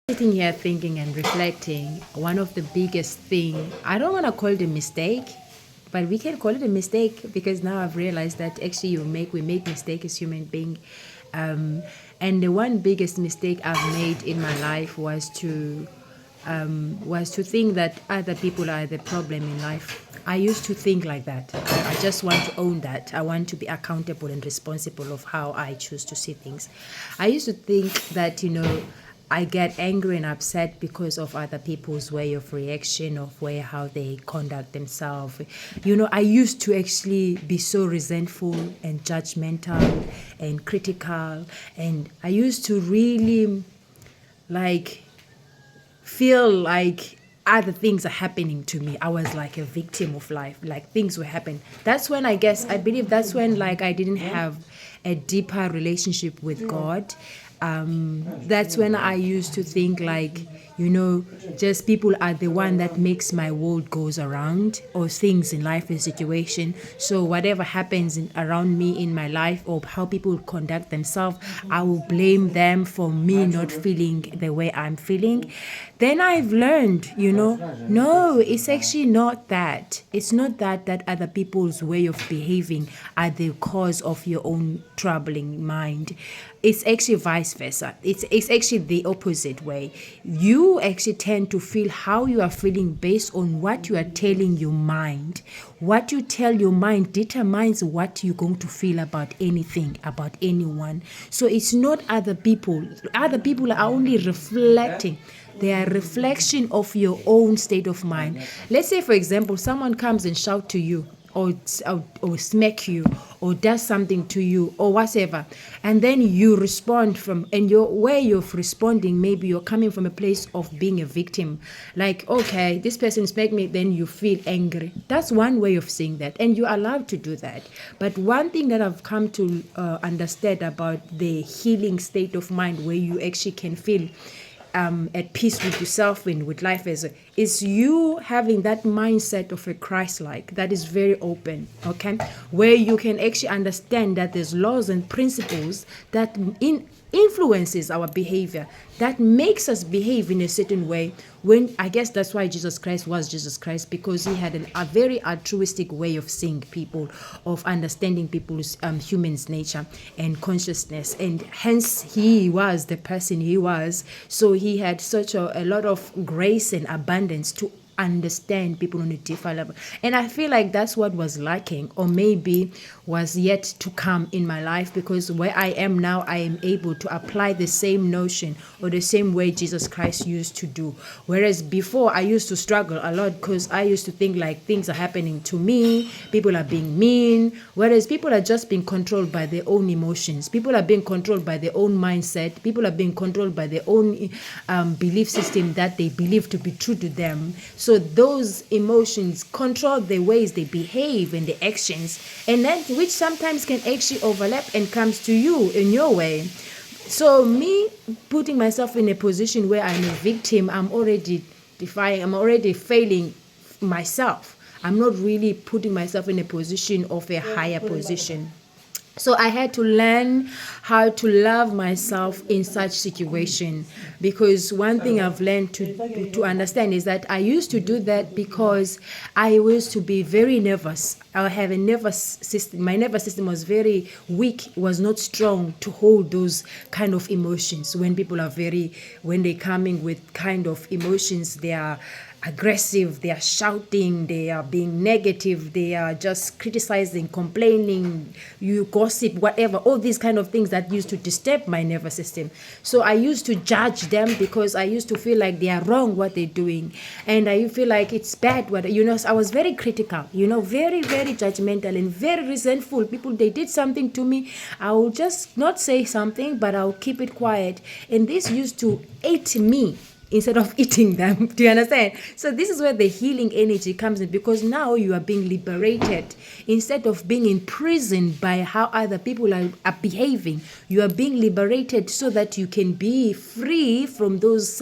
Sitting here thinking and reflecting, one of the biggest thing, I don't want to call it a mistake, but we can call it a mistake because now I've realized that actually we make mistake as human being. And the one biggest mistake I've made in my life was to think that other people are the problem in life. I used to think like that. I just want to own that. I want to be accountable and responsible of how I choose to see things. I used to think that, I get angry and upset because of other people's way of reaction, of how they conduct themselves. I used to actually be so resentful and judgmental and critical, and I used to really like feel like other things are happening to me. I was like a victim of life, like things were happening. That's when I believe that's when like I didn't have a deeper relationship with God. That's when I used to think like, just people are the one that makes my world goes around, or things in life and situation. So whatever happens around me in my life, or how people conduct themselves, I will blame them for me not feeling the way I'm feeling. Then I've learned, no, it's actually not that. It's not that other people's way of behaving are the cause of your own troubling mind. It's actually vice versa. It's actually the opposite way. You actually tend to feel how you are feeling based on what you are telling your mind. What you tell your mind determines what you're going to feel about anything, about anyone. So it's not other people. Other people are only reflecting. They are a reflection of your own state of mind. Let's say, for example, someone comes and shout to you, or smack you, or does something to you, or whatever, and then you respond and your way of responding, maybe you're coming from a place of being a victim, like, okay, this person smacked me, then you feel angry. That's one way of saying that, and you're allowed to do that. But one thing that I've come to understand about the healing state of mind, where you actually can feel at peace with yourself and with life, is you having that mindset of a Christ-like that is very open, okay, where you can actually understand that there's laws and principles that influences our behavior, that makes us behave in a certain way. When I guess that's why Jesus Christ was Jesus Christ, because he had a very altruistic way of seeing people, of understanding people's humans' nature and consciousness, and hence he was the person he was. So he had such a lot of grace and abundance to understand people on a different level. And I feel like that's what was lacking, or maybe was yet to come in my life, because where I am now, I am able to apply the same notion or the same way Jesus Christ used to do. Whereas before, I used to struggle a lot because I used to think like things are happening to me, people are being mean, whereas people are just being controlled by their own emotions. People are being controlled by their own mindset. People are being controlled by their own belief system that they believe to be true to them. So those emotions control the ways they behave and the actions, and then which sometimes can actually overlap and comes to you in your way. So me putting myself in a position where I'm a victim, I'm already failing myself. I'm not really putting myself in a position of a higher position. So I had to learn how to love myself in such situation, because one thing I've learned to understand is that I used to do that because I used to be very nervous. I have a nervous system. My nervous system was very weak, was not strong to hold those kind of emotions. When they're coming with kind of emotions, they are aggressive, they are shouting, they are being negative, they are just criticizing, complaining, you gossip, whatever, all these kind of things that used to disturb my nervous system. So I used to judge them because I used to feel like they are wrong what they're doing, and I feel like it's bad so I was very critical, very, very judgmental and very resentful. People, they did something to me, I will just not say something, but I'll keep it quiet, and this used to eat me instead of eating them. Do you understand? So this is where the healing energy comes in, because now you are being liberated. Instead of being imprisoned by how other people are behaving, you are being liberated so that you can be free from those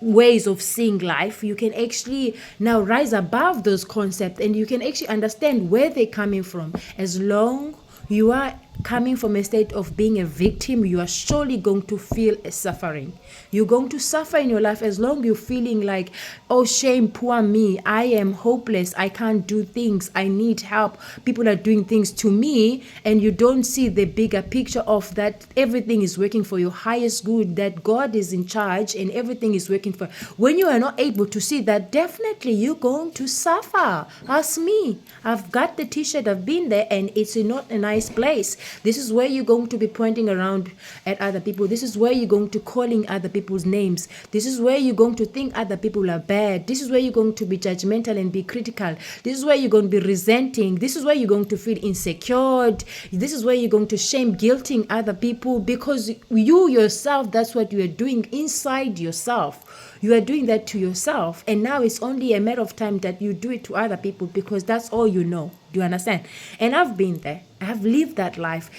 ways of seeing life. You can actually now rise above those concepts, and you can actually understand where they're coming from, as long you are coming from a state of being a victim, you are surely going to feel a suffering. You're going to suffer in your life as long as you're feeling like, oh, shame, poor me, I am hopeless, I can't do things, I need help, people are doing things to me, and you don't see the bigger picture of that everything is working for your highest good, that God is in charge and everything is working for. When you are not able to see that, definitely you're going to suffer. Ask me. I've got the t-shirt, I've been there, and it's not a nice place. This is where you're going to be pointing around at other people. This is where you're going to calling other people's names. This is where you're going to think other people are bad. This is where you're going to be judgmental and be critical. This is where you're going to be resenting. This is where you're going to feel insecure. This is where you're going to shame, guilting other people, because you yourself, that's what you are doing inside yourself. You are doing that to yourself, and now it's only a matter of time that you do it to other people, because that's all you know. Do you understand? And I've been there. I have lived that life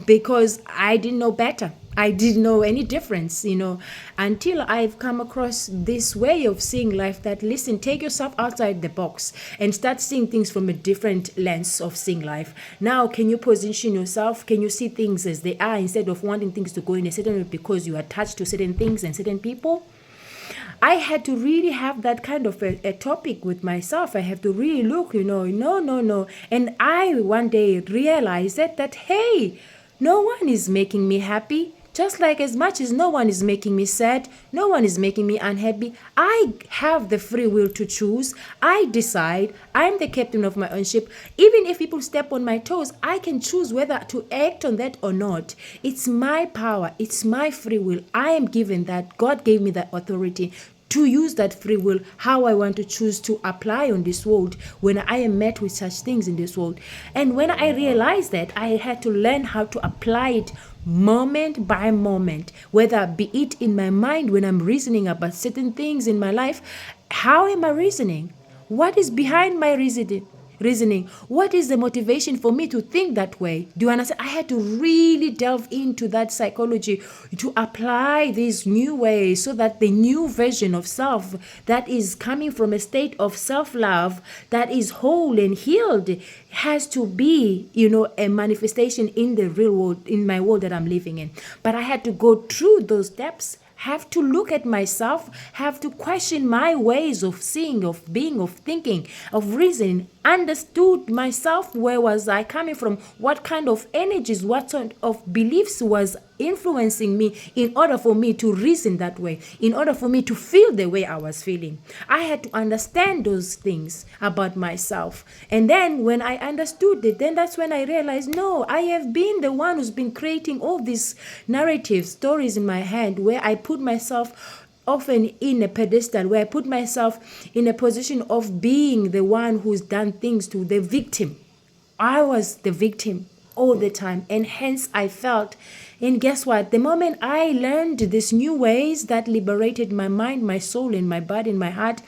because I didn't know better. I didn't know any difference, until I've come across this way of seeing life that, listen, take yourself outside the box and start seeing things from a different lens of seeing life. Now, can you position yourself? Can you see things as they are instead of wanting things to go in a certain way because you are attached to certain things and certain people? I had to really have that kind of a topic with myself. I have to really look, no. And I one day realized that, hey, no one is making me happy. Just like as much as no one is making me sad, no one is making me unhappy, I have the free will to choose. I decide. I'm the captain of my own ship. Even if people step on my toes, I can choose whether to act on that or not. It's my power. It's my free will. I am given that. God gave me that authority to use that free will how I want to choose to apply on this world when I am met with such things in this world. And when I realized that, I had to learn how to apply it moment by moment, whether be it in my mind when I'm reasoning about certain things in my life. How am I reasoning? What is behind my reasoning? What is the motivation for me to think that way? Do you understand? I had to really delve into that psychology to apply these new ways so that the new version of self that is coming from a state of self-love that is whole and healed has to be, a manifestation in the real world, in my world that I'm living in. But I had to go through those steps, have to look at myself, have to question my ways of seeing, of being, of thinking, of reasoning, understood myself, where was I coming from, what kind of energies, what sort of beliefs was influencing me in order for me to reason that way, in order for me to feel the way I was feeling. I had to understand those things about myself. And then when I understood it, then that's when I realized, no, I have been the one who's been creating all these narrative stories in my head, where I put myself often in a pedestal, where I put myself in a position of being the one who's done things to the victim. I was the victim all the time, and hence I felt. And guess what? The moment I learned these new ways that liberated my mind, my soul, and my body, and my heart,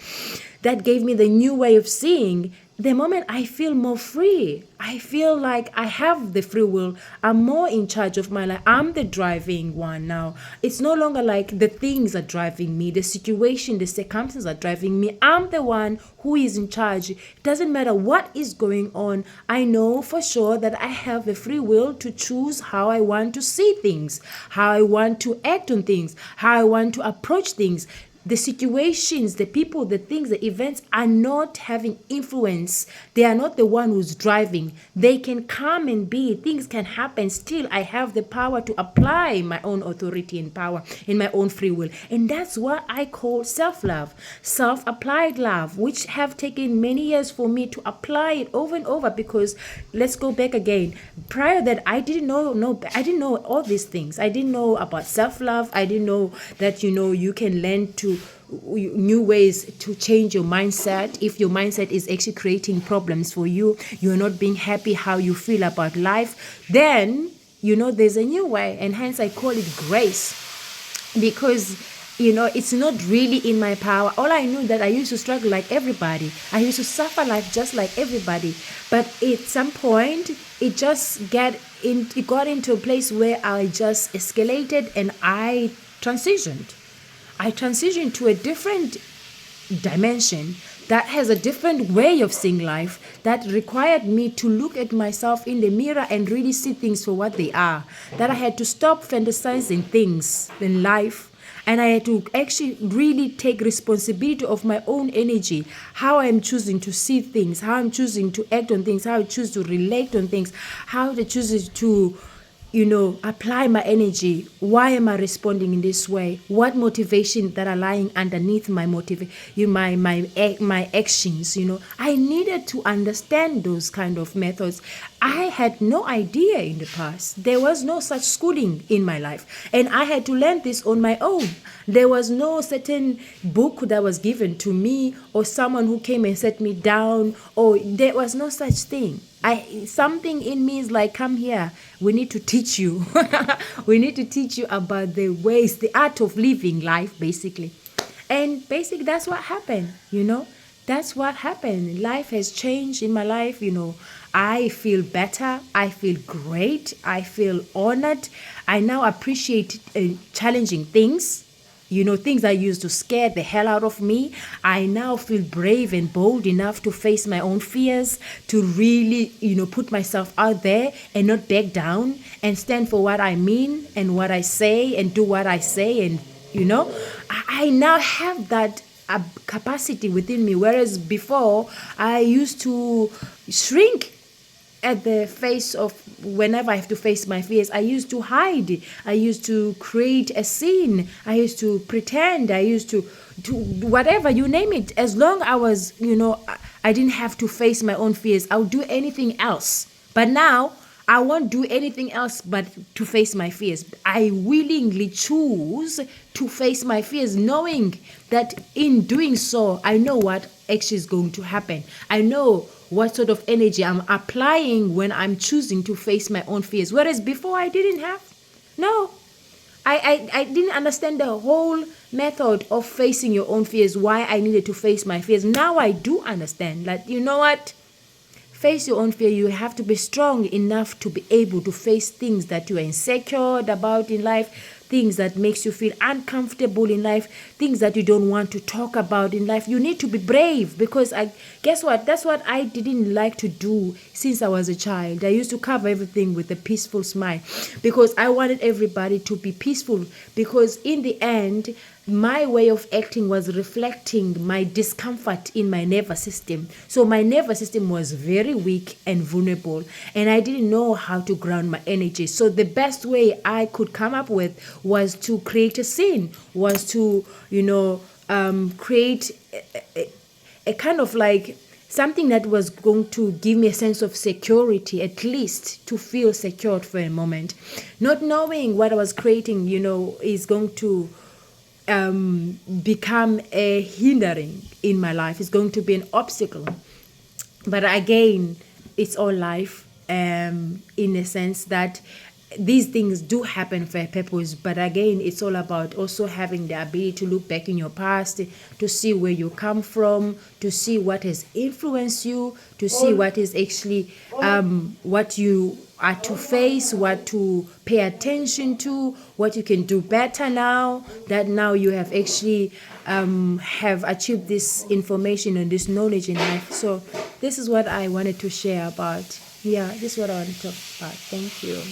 that gave me the new way of seeing, the moment I feel more free. I feel like I have the free will. I'm more in charge of my life. I'm the driving one now. It's no longer like the things are driving me, the situation, the circumstances are driving me. I'm the one who is in charge. It doesn't matter what is going on. I know for sure that I have a free will to choose how I want to see things, how I want to act on things, how I want to approach things. The situations, the people, the things, the events are not having influence. They are not the one who's driving. They can come and be. Things can happen. Still, I have the power to apply my own authority and power in my own free will. And that's what I call self-love, self-applied love, which have taken many years for me to apply it over and over. Because let's go back again. Prior that, I didn't know all these things. I didn't know about self-love. I didn't know that you can learn to new ways to change your mindset. If your mindset is actually creating problems for you, you're not being happy how you feel about life, then there's a new way. And hence I call it grace, because it's not really in my power. All I knew that I used to struggle like everybody. I used to suffer life just like everybody. But at some point, it got into a place where I just escalated and I transitioned to a different dimension, that has a different way of seeing life, that required me to look at myself in the mirror and really see things for what they are. That I had to stop fantasizing things in life, and I had to actually really take responsibility of my own energy, how I'm choosing to see things, how I'm choosing to act on things, how I choose to relate on things, how I choose to apply my energy. Why am I responding in this way? What motivation that are lying underneath my my actions? I needed to understand those kind of methods. I had no idea in the past. There was no such schooling in my life, and I had to learn this on my own. There was no certain book that was given to me, or someone who came and set me down, or there was no such thing. Something in me is like, come here, we need to teach you. We need to teach you about the ways, the art of living life, basically. And basically that's what happened. That's what happened. Life has changed in my life. I feel better, I feel great, I feel honored. I now appreciate challenging things. Things that used to scare the hell out of me. I now feel brave and bold enough to face my own fears, to really, put myself out there and not back down, and stand for what I mean and what I say and do what I say. And, I now have that capacity within me. Whereas before, I used to shrink at the face of, whenever I have to face my fears, I used to hide. I used to create a scene. I used to pretend. I used to do whatever, you name it. As long I was, I didn't have to face my own fears, I would do anything else. But now, I won't do anything else but to face my fears. I willingly choose to face my fears, knowing that in doing so, I know what actually is going to happen. I know what sort of energy I'm applying when I'm choosing to face my own fears. Whereas before, I didn't have. No. I didn't understand the whole method of facing your own fears, why I needed to face my fears. Now I do understand that, you know what? Face your own fear. You have to be strong enough to be able to face things that you are insecure about in life, things that makes you feel uncomfortable in life, things that you don't want to talk about in life. You need to be brave, because guess what? That's what I didn't like to do since I was a child. I used to cover everything with a peaceful smile, because I wanted everybody to be peaceful, because in the end, my way of acting was reflecting my discomfort in my nervous system. So my nervous system was very weak and vulnerable, and I didn't know how to ground my energy. So the best way I could come up with was to create a scene, was to, create a kind of like something that was going to give me a sense of security, at least to feel secured for a moment. Not knowing what I was creating, is going to become a hindering in my life. It's going to be an obstacle. But again, it's all life, in a sense that these things do happen for a purpose. But again, it's all about also having the ability to look back in your past, to see where you come from, to see what has influenced you, to see what is actually what you are to face, what to pay attention to, what you can do better now that now you have actually have achieved this information and this knowledge in life. So this is what I wanted to share about. Yeah, this is what I want to talk about. Thank you.